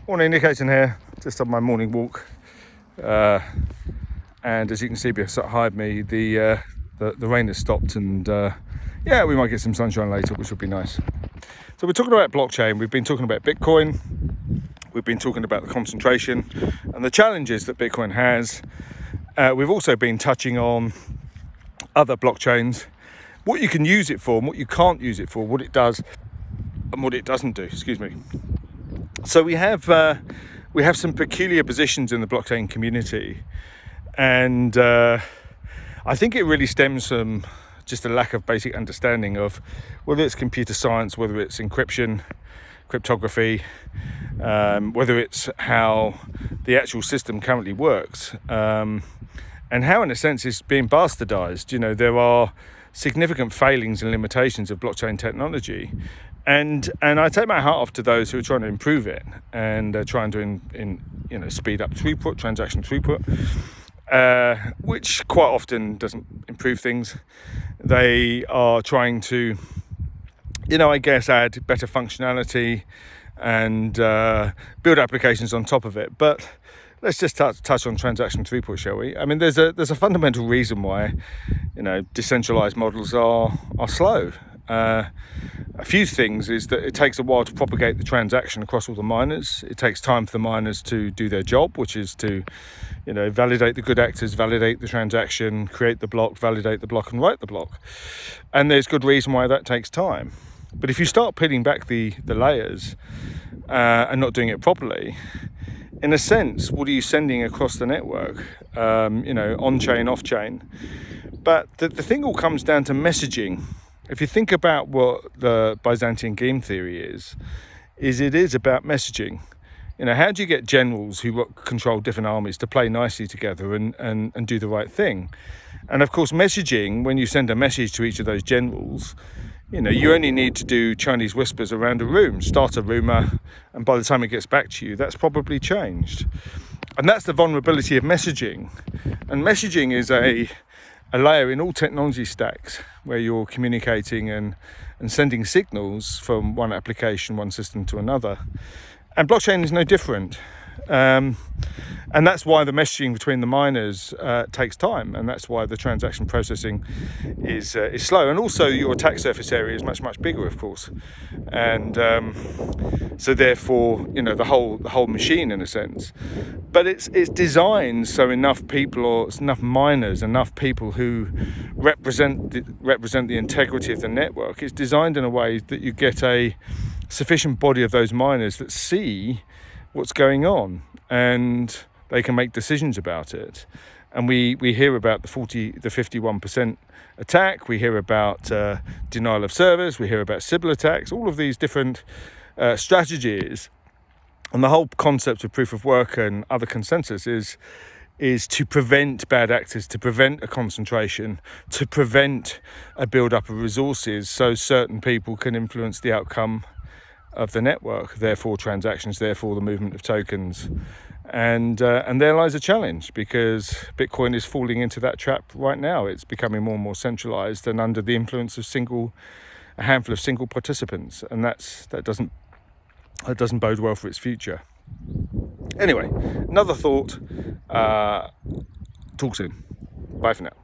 Morning, Nick Aiton here, just on my morning walk. And as you can see behind me, the rain has stopped, and we might get some sunshine later, which would be nice. So we're talking about blockchain. We've been talking about Bitcoin. We've been talking about the concentration and the challenges that Bitcoin has. We've also been touching on other blockchains, what you can use it for and what you can't use it for, what it does and what it doesn't do. Excuse me. So we have some peculiar positions in the blockchain community, and I think it really stems from just a lack of basic understanding of whether it's computer science, whether it's encryption, cryptography, whether it's how the actual system currently works, and how in a sense it's being bastardized. You know, there are significant failings and limitations of blockchain technology, and I take my hat off to those who are trying to improve it and trying to speed up throughput, transaction throughput, which quite often doesn't improve things. They are trying to, add better functionality and build applications on top of it. But let's just touch on transaction throughput, shall we? I mean, there's a fundamental reason why, decentralized models are slow. A few things is that it takes a while to propagate the transaction across all the miners. It takes time for the miners to do their job, which is to, validate the good actors, validate the transaction, create the block, validate the block, and write the block. And there's good reason why that takes time. But if you start peeling back the layers and not doing it properly, in a sense, what are you sending across the network? On-chain, off-chain. But the thing all comes down to messaging. If you think about what the Byzantine game theory is it is about messaging. How do you get generals who control different armies to play nicely together and do the right thing? And of course, messaging, when you send a message to each of those generals, you only need to do Chinese whispers around a room, start a rumor, and by the time it gets back to you, that's probably changed. And that's the vulnerability of messaging. And messaging is a layer in all technology stacks where you're communicating and sending signals from one application, one system to another. And blockchain is no different. And that's why the messaging between the miners takes time, and that's why the transaction processing is slow. And also your attack surface area is much, much bigger, of course. And so therefore, the whole machine, in a sense. But it's designed so enough people, or enough miners, enough people who represent the integrity of the network, it's designed in a way that you get a sufficient body of those miners that see what's going on and they can make decisions about it. And we hear about the 51% attack, we hear about denial of service, we hear about Sybil attacks, all of these different strategies. And the whole concept of proof of work and other consensus is to prevent bad actors, to prevent a concentration, to prevent a build-up of resources so certain people can influence the outcome of the network, therefore transactions, therefore the movement of tokens. And there lies a challenge, because Bitcoin is falling into that trap right now. It's becoming more and more centralized and under the influence of a handful of single participants, and that doesn't bode well for its future. Anyway, another thought. Talk soon. Bye for now.